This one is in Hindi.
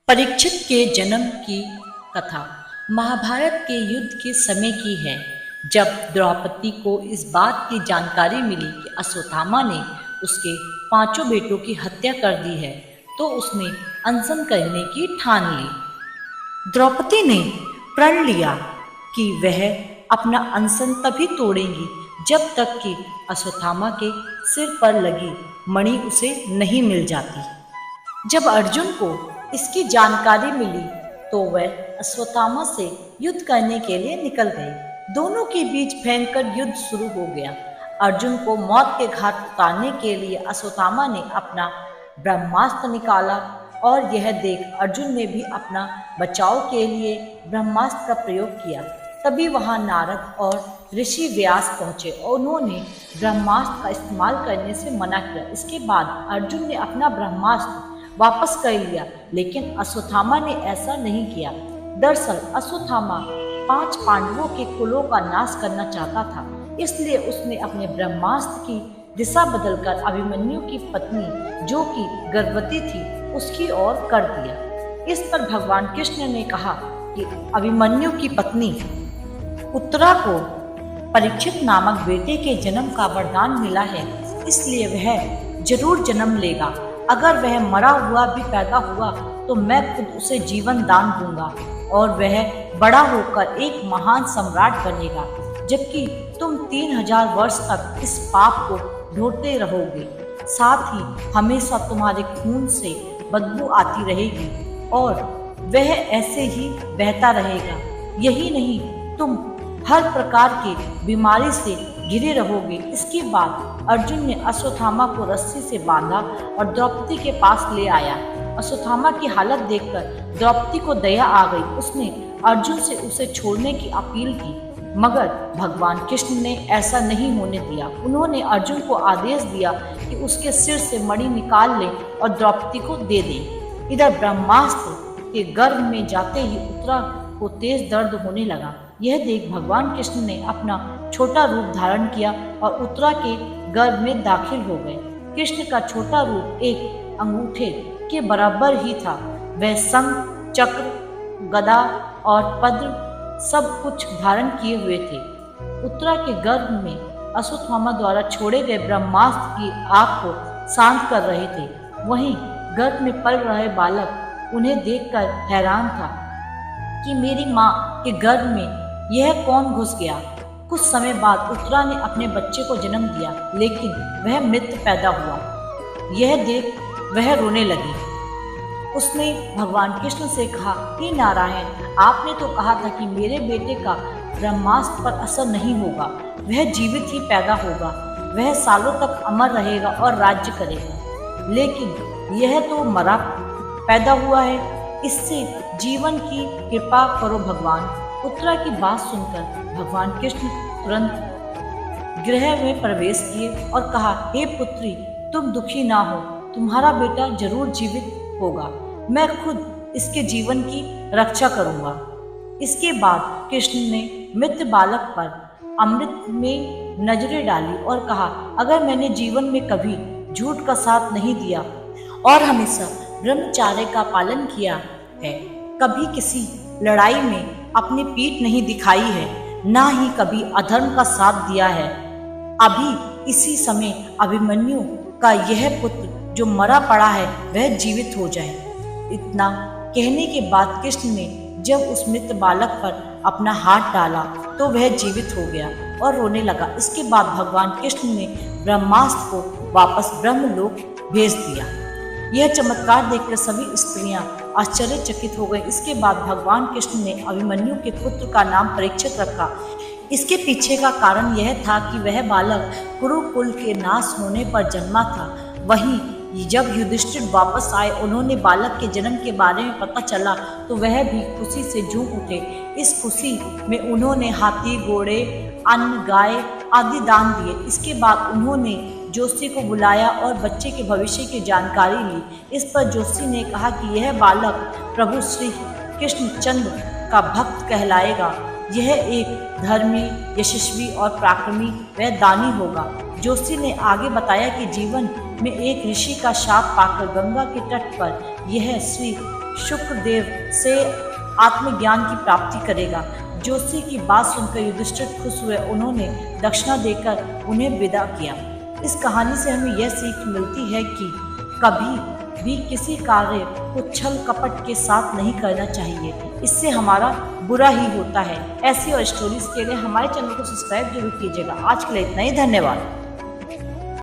परीक्षित के जन्म की कथा महाभारत के युद्ध के समय की है। जब द्रौपदी को इस बात की जानकारी मिली कि अश्वत्थामा ने उसके 5 बेटों की हत्या कर दी है, तो उसने अनशन करने की ठान ली। द्रौपदी ने प्रण लिया कि वह अपना अनशन तभी तोड़ेंगी जब तक कि अश्वत्थामा के सिर पर लगी मणि उसे नहीं मिल जाती। जब अर्जुन को इसकी जानकारी मिली तो वह अश्वत्थामा से युद्ध करने के लिए निकल गए। दोनों के बीच भयंकर युद्ध शुरू हो गया। अर्जुन को मौत के घाट उतारने के लिए अश्वत्थामा ने अपना ब्रह्मास्त्र निकाला और यह देख अर्जुन ने भी अपना बचाव के लिए ब्रह्मास्त्र का प्रयोग किया। तभी वहां नारद और ऋषि व्यास पहुंचे और उन्होंने ब्रह्मास्त्र का इस्तेमाल करने से मना किया। इसके बाद अर्जुन ने अपना ब्रह्मास्त्र वापस कर लिया, लेकिन अश्वत्थामा ने ऐसा नहीं किया। दरअसल अश्वत्थामा 5 पांडवों के कुलों का नाश करना चाहता था, इसलिए उसने अपने ब्रह्मास्त्र की दिशा बदलकर अभिमन्यु की पत्नी, जो कि गर्भवती थी, उसकी ओर कर दिया। इस पर भगवान कृष्ण ने कहा कि अभिमन्यु की पत्नी उत्तरा को परीक्षित नामक बेटे के जन्म का वरदान मिला है, इसलिए वह जरूर जन्म लेगा। अगर वह मरा हुआ भी पैदा हुआ तो मैं खुद उसे जीवन दान दूंगा और वह बड़ा होकर एक महान सम्राट बनेगा, जबकि तुम 3000 वर्ष तक इस पाप को ढोते रहोगे। साथ ही हमेशा तुम्हारे खून से बदबू आती रहेगी और वह ऐसे ही बहता रहेगा। यही नहीं, तुम हर प्रकार की बीमारी से घिरे रहोगे। इसके बाद अर्जुन ने अश्वत्थामा को रस्सी से बांधा और द्रौपदी के पास ले आया। अश्वत्थामा की हालत देखकर द्रौपदी को दया आ गई। उसने अर्जुन से उसे छोड़ने की अपील की, मगर भगवान कृष्ण ने ऐसा नहीं होने दिया। उन्होंने अर्जुन को आदेश दिया कि उसके सिर से मणि निकाल ले और द्रौपदी को दे दे। इधर ब्रह्मास्त्र के गर्भ में जाते ही उत्तरा को तेज दर्द होने लगा। यह देख भगवान कृष्ण ने अपना छोटा रूप धारण किया और उत्तरा के गर्भ में दाखिल हो गए। कृष्ण का छोटा रूप एक अंगूठे के बराबर ही था। वह शंख, चक्र, गदा और पद्म सब कुछ धारण किए हुए थे। उत्तरा के गर्भ में अश्वत्थामा द्वारा छोड़े गए ब्रह्मास्त्र की आग को शांत कर रहे थे। वहीं गर्भ में पल रहे बालक उन्हें देखकर हैरान था कि मेरी माँ के गर्भ में यह कौन घुस गया। कुछ समय बाद उत्तरा ने अपने बच्चे को जन्म दिया, लेकिन वह मृत पैदा हुआ। यह देख वह रोने लगी। उसने भगवान कृष्ण से कहा, हे नारायण, आपने तो कहा था कि मेरे बेटे का ब्रह्मास्त्र पर असर नहीं होगा, वह जीवित ही पैदा होगा, वह सालों तक अमर रहेगा और राज्य करेगा। लेकिन यह तो मरा पैदा हुआ है, इससे जीवन की कृपा करो भगवान। उत्तरा की बात सुनकर भगवान कृष्ण तुरंत गृह में प्रवेश किए और कहा, हे पुत्री, तुम दुखी ना हो, तुम्हारा बेटा जरूर जीवित होगा, मैं खुद इसके जीवन की रक्षा करूंगा। इसके बाद कृष्ण ने मृत बालक पर अमृत में नजरें डाली और कहा, अगर मैंने जीवन में कभी झूठ का साथ नहीं दिया और हमेशा ब्रह्मचर्य का पालन किया है, कभी किसी लड़ाई में अपनी पीठ नहीं दिखाई है, ना ही कभी अधर्म का साथ दिया है, अभी इसी समय अभिमन्यु का यह पुत्र जो मरा पड़ा है वह जीवित हो जाए। इतना कहने के बाद कृष्ण ने जब उस मृत बालक पर अपना हाथ डाला तो वह जीवित हो गया और रोने लगा। इसके बाद भगवान कृष्ण ने ब्रह्मास्त्र को वापस ब्रह्मलोक भेज दिया। यह चमत्कार देखकर सभी स्त्रियां आश्चर्यचकित हो गई। इसके बाद भगवान कृष्ण ने अभिमन्यु के पुत्र का नाम परीक्षित रखा। इसके पीछे का कारण यह था कि वह बालक कुरुकुल के नाश होने पर जन्मा था। वहीं जब युधिष्ठिर वापस आए, उन्होंने बालक के जन्म के बारे में पता चला तो वह भी खुशी से झूम उठे। इस खुशी में उन्होंने हाथी, घोड़े, अन्न, गाय आदि दान दिए। इसके बाद उन्होंने जोशी को बुलाया और बच्चे के भविष्य की जानकारी ली। इस पर जोशी ने कहा कि यह बालक प्रभु श्री कृष्णचंद्र का भक्त कहलाएगा। यह एक धर्मी, यशस्वी और पराक्रमी व दानी होगा। जोशी ने आगे बताया कि जीवन में एक ऋषि का शाप पाकर गंगा के तट पर यह श्री शुक्रदेव से आत्मज्ञान की प्राप्ति करेगा। जोशी की बात सुनकर युधिष्ठिर खुश हुए। उन्होंने दक्षिणा देकर उन्हें विदा किया। इस कहानी से हमें यह सीख मिलती है कि कभी भी किसी कार्य को छल कपट के साथ नहीं करना चाहिए, इससे हमारा बुरा ही होता है। ऐसी और स्टोरीज के लिए हमारे चैनल को सब्सक्राइब जरूर कीजिएगा। आज के लिए इतना ही, धन्यवाद।